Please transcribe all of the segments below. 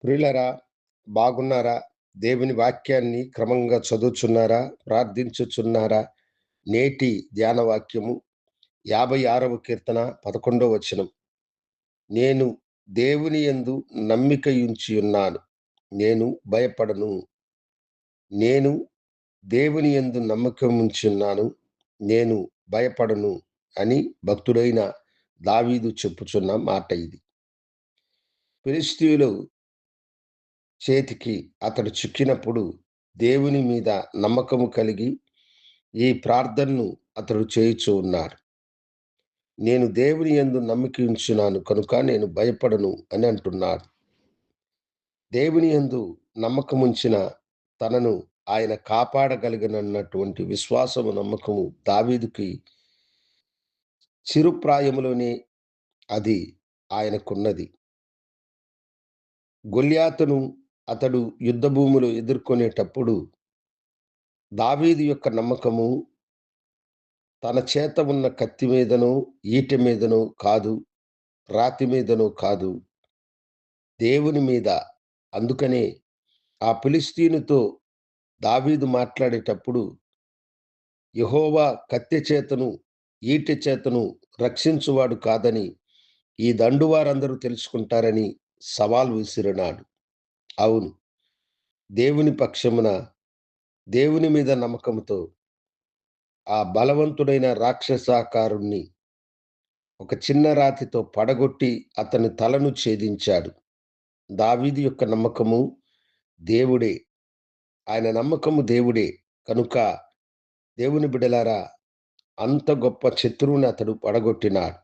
ప్రియులారా, బాగున్నారా? దేవుని వాక్యాన్ని క్రమంగా చదువుచున్నారా? ప్రార్థించుచున్నారా? నేటి ధ్యాన వాక్యము 56వ కీర్తన 11వ వచనం. నేను దేవుని యందు నమ్మికయుంచియున్నాను. నేను భయపడను. నేను దేవుని యందు నమ్మకముంచున్నాను. నేను భయపడను అని భక్తుడైన దావీదు చెప్పుచున్న మాట ఇది. ఫిలిష్తీయులు చేతికి అతడు చిక్కినప్పుడు దేవుని మీద నమ్మకము కలిగి ఈ ప్రార్థనను అతడు చేయుచూ ఉన్నాడు. నేను దేవుని యందు నమ్మిక ఉంచున్నాను కనుక నేను భయపడను అని అంటున్నాడు. దేవుని యందు నమ్మకముంచిన తనను ఆయన కాపాడగలిగినన్నటువంటి విశ్వాసము, నమ్మకము దావీదుకి చిరుప్రాయములోనే అది ఆయనకున్నది. గొల్యాతును అతడు యుద్ధ భూమిలో ఎదుర్కొనేటప్పుడు దావీదు యొక్క నమ్మకము తన చేత ఉన్న కత్తి మీదనో, ఈటె మీదనో కాదు, రాతి మీదనో కాదు, దేవుని మీద. అందుకనే ఆ ఫిలిష్తీయునితో దావీదు మాట్లాడేటప్పుడు యెహోవా కత్తె చేతను, ఈటె చేతను రక్షించువాడు కాదని ఈ దండువారందరూ తెలుసుకుంటారని సవాల్ విసిరినాడు. అవును, దేవుని పక్షమున, దేవుని మీద నమ్మకంతో ఆ బలవంతుడైన రాక్షసాకారుణ్ణి ఒక చిన్న రాతితో పడగొట్టి అతని తలను ఛేదించాడు. దావీదు యొక్క నమ్మకము దేవుడే. ఆయన నమ్మకము దేవుడే. కనుక దేవుని బిడ్డలారా, అంత గొప్ప శత్రువుని అతడు పడగొట్టినాడు.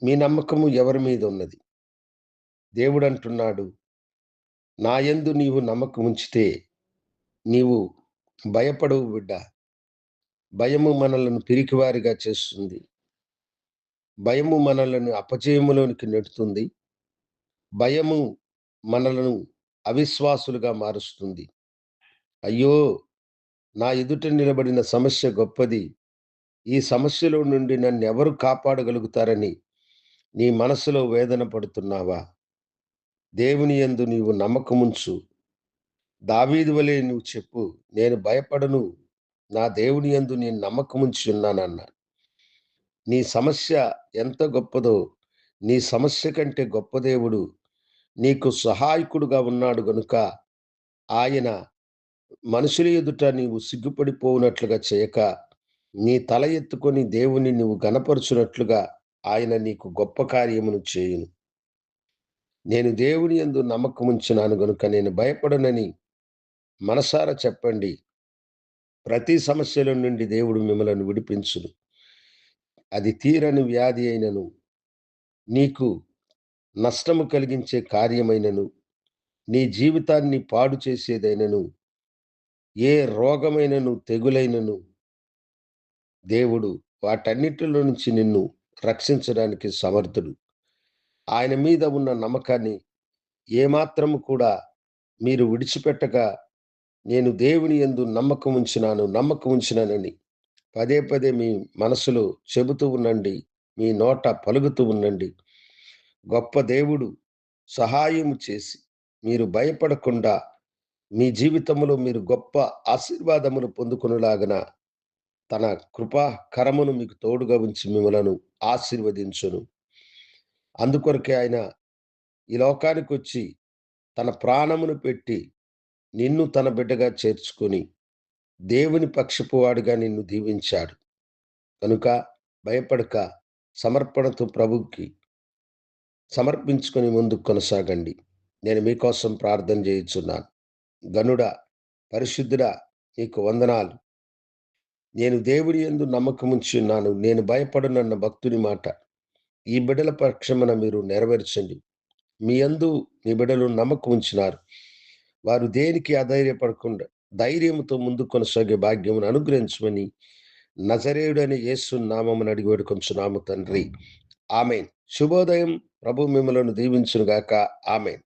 మీ నమ్మకము ఎవరి మీద ఉన్నది? దేవుడంటున్నాడు, నా యందు నీవు నమ్మకముంచితే నీవు భయపడవు బిడ్డ. భయము మనలను పిరికివారిగా చేస్తుంది. భయము మనలను అపజయములోనికి నెడుతుంది. భయము మనలను అవిశ్వాసులుగా మారుస్తుంది. అయ్యో, నా ఎదుట నిలబడిన సమస్య గొప్పది. ఈ సమస్యలో నుండి నన్నెవరు కాపాడగలుగుతారని నీ మనసులో వేదన పడుతున్నావా? దేవుని యందు నీవు నమ్మకముంచు. దావీదు వలె నువ్వు చెప్పు, నేను భయపడను. నా దేవుని యందు నేను నమ్మకముంచి ఉన్నానన్నాడు. నీ సమస్య ఎంత గొప్పదో, నీ సమస్య కంటే గొప్ప దేవుడు నీకు సహాయకుడుగా ఉన్నాడు గనుక ఆయన మనుషుల ఎదుట నీవు సిగ్గుపడిపోవునట్లుగా చేయక, నీ తల ఎత్తుకొని దేవుని నీవు ఘనపరచునట్లుగా ఆయన నీకు గొప్ప కార్యమును చేయును. నేను దేవుని యందు నమ్మకముంచున్నాను గనుక నేను భయపడనని మనసారా చెప్పండి. ప్రతి సమస్యల నుండి దేవుడు మిమ్మలను విడిపించును. అది తీరని వ్యాధి అయినను, నీకు నష్టము కలిగించే కార్యమైనను, నీ జీవితాన్ని పాడు చేసేదైనను, ఏ రోగమైనను, తెగులైనను దేవుడు వాటన్నిటిలో నుంచి నిన్ను రక్షించడానికి సమర్థుడు. ఆయన మీద ఉన్న నమ్మకాన్ని ఏమాత్రము కూడా మీరు విడిచిపెట్టక, నేను దేవుని యందు నమ్మకముంచినానని పదే పదే మీ మనసులో చెబుతూ ఉండండి. మీ నోట పలుకుతూ ఉండండి. గొప్ప దేవుడు సహాయము చేసి మీరు భయపడకుండా మీ జీవితంలో మీరు గొప్ప ఆశీర్వాదములు పొందుకొనులాగున తన కృపా కరమును మీకు తోడుగా ఉంచి మిమ్మలను ఆశీర్వదించును. అందుకొరకే ఆయన ఈ లోకానికొచ్చి తన ప్రాణమును పెట్టి నిన్ను తన బిడ్డగా చేర్చుకొని దేవుని పక్షపు వాడిగా నిన్ను దీవించాడు. కనుక భయపడక సమర్పణతో ప్రభువుకి సమర్పించుకొని ముందుకు కొనసాగండి. నేను మీకోసం ప్రార్థన చేయుచున్నాను. గనుడా, పరిశుద్ధుడా, నీకు వందనాలు. నేను దేవుని యందు నమ్మకముంచి ఉన్నాను, నేను భయపడనన్న భక్తుని మాట ఈ బిడ్డల పక్షమున మీరు నెరవేర్చండి. మీ యందు నీ బిడ్డలు నమ్మకం ఉంచినారు. వారు దేనికి అధైర్యపడకుండా ధైర్యంతో ముందుకు కొనసాగే భాగ్యమును అనుగ్రహించమని నజరేయుడని యేసు నామమున అడిగి వేడుకొంచున్నాము తండ్రి. ఆమేన్. శుభోదయం. ప్రభు మిమ్మలను దీవించును గాక. ఆమేన్.